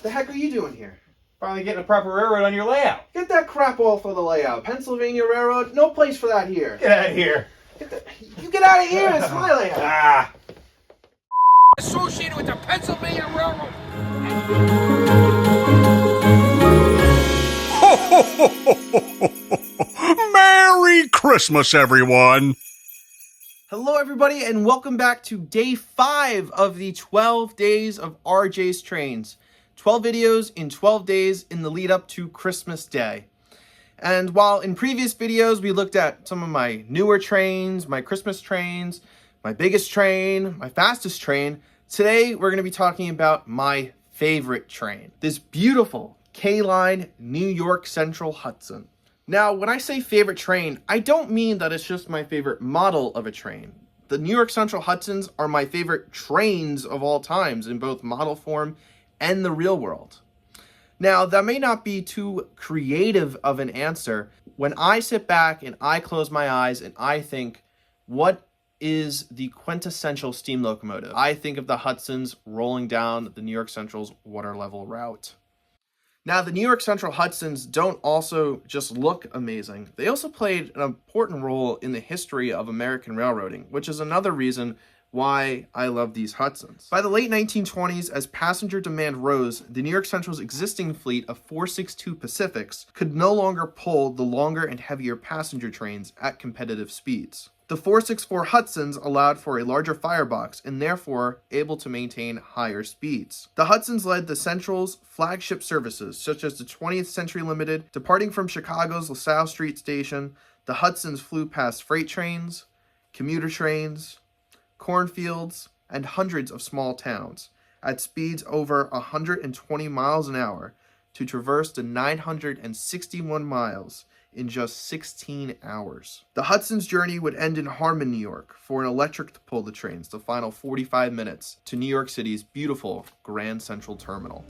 The heck are you doing here? Finally getting a proper railroad on your layout. Get that crap off of the layout. Pennsylvania Railroad, no place for that here. Get out of here. You get out of here, it's my layout. Ah. Associated with the Pennsylvania Railroad. Merry Christmas, everyone! Hello, everybody, and welcome back to day 5 of the 12 days of RJ's Trains. 12 videos in 12 days in the lead up to Christmas Day. And while in previous videos we looked at some of my newer trains, my Christmas trains, my biggest train, my fastest train, today we're going to be talking about my favorite train. This beautiful KLine New York Central Hudson. Now, when I say favorite train, I don't mean that it's just my favorite model of a train. The New York Central Hudsons are my favorite trains of all times in both model form and the real world. Now, that may not be too creative of an answer. When I sit back and I close my eyes and I think, what is the quintessential steam locomotive? I think of the Hudsons rolling down the New York Central's water level route. Now, the New York Central Hudsons don't also just look amazing. They also played an important role in the history of American railroading, which is another reason why I love these Hudsons. By the late 1920s, as passenger demand rose, the New York Central's existing fleet of 462 Pacifics could no longer pull the longer and heavier passenger trains at competitive speeds. The 464 Hudsons allowed for a larger firebox and therefore able to maintain higher speeds. The Hudsons led the Central's flagship services, such as the 20th Century Limited. Departing from Chicago's LaSalle Street Station, the Hudsons flew past freight trains, commuter trains, cornfields, and hundreds of small towns at speeds over 120 miles an hour to traverse the 961 miles in just 16 hours. The Hudson's journey would end in Harmon, New York, for an electric to pull the trains the final 45 minutes to New York City's beautiful Grand Central Terminal.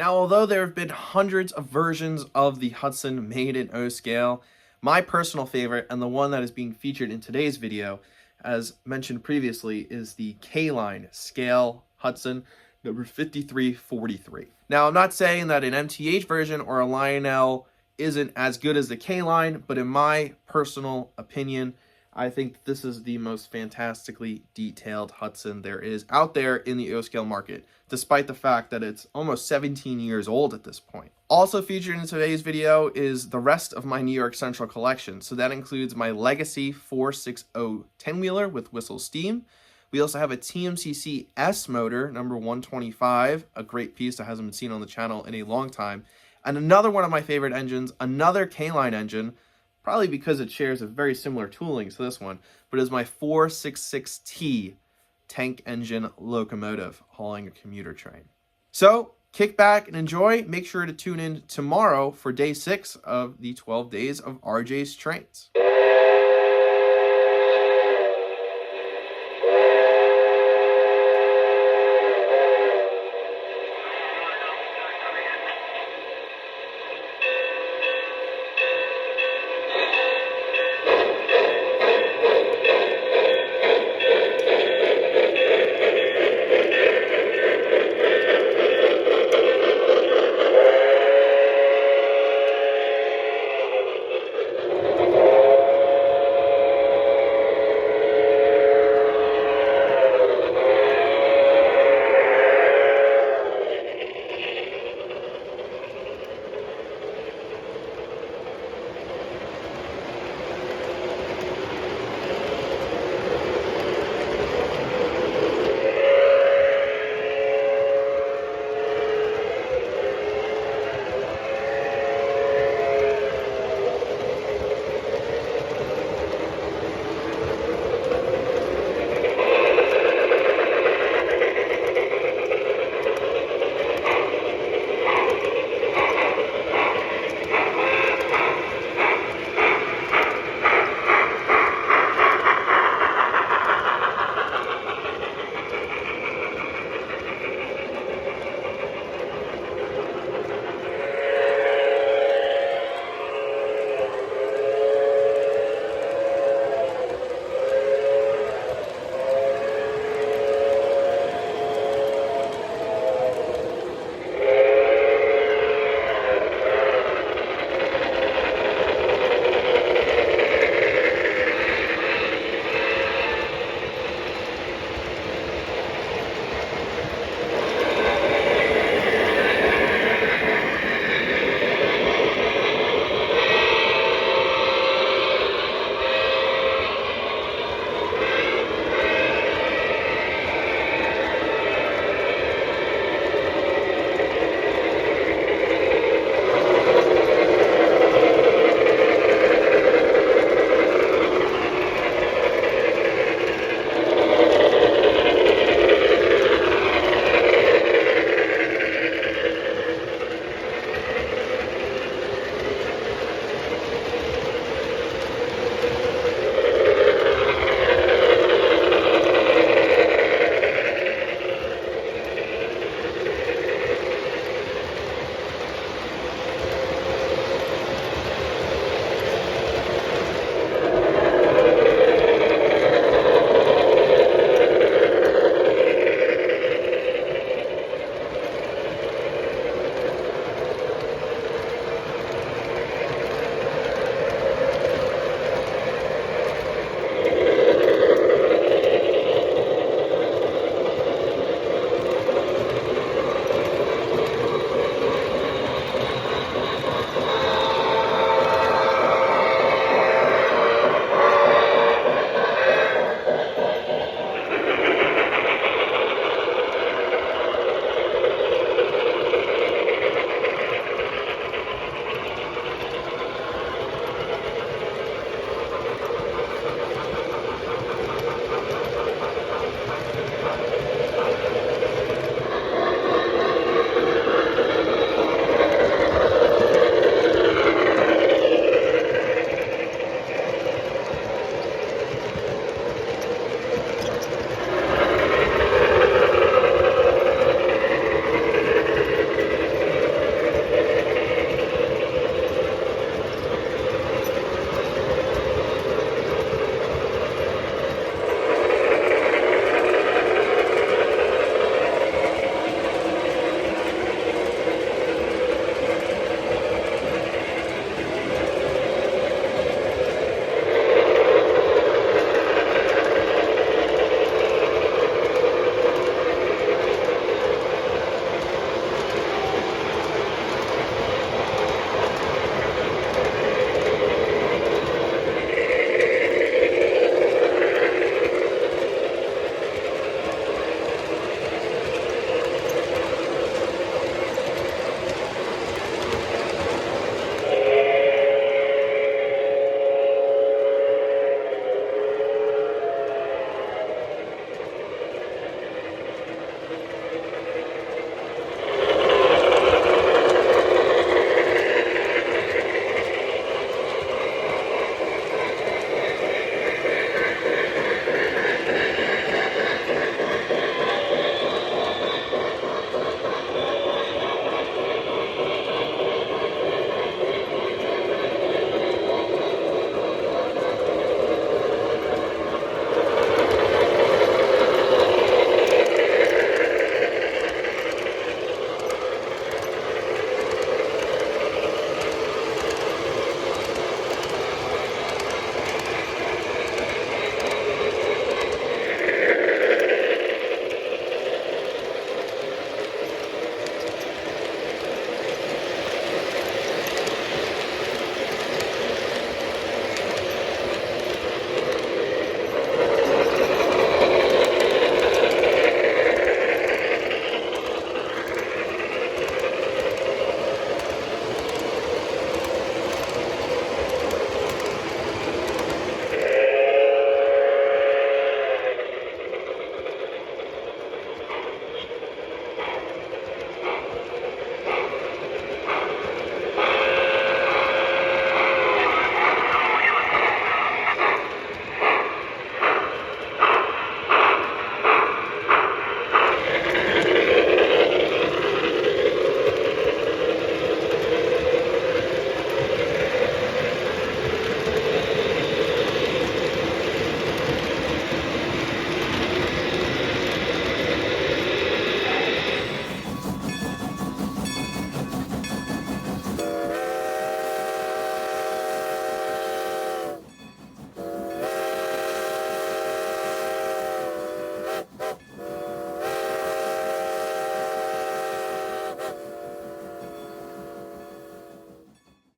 Now, although there have been hundreds of versions of the Hudson made in O scale, my personal favorite, and the one that is being featured in today's video, as mentioned previously, is the KLine scale Hudson number 5343. Now, I'm not saying that an MTH version or a Lionel isn't as good as the KLine, but in my personal opinion, I think this is the most fantastically detailed Hudson there is out there in the O-scale market, despite the fact that it's almost 17 years old at this point. Also featured in today's video is the rest of my New York Central collection. So that includes my Legacy 460 10-wheeler with whistle steam. We also have a TMCC S motor, number 125, a great piece that hasn't been seen on the channel in a long time. And another one of my favorite engines, another KLine engine, probably because it shares a very similar tooling to this one, but is my 466T tank engine locomotive hauling a commuter train. So kick back and enjoy. Make sure to tune in tomorrow for day 6 of the 12 days of RJ's Trains.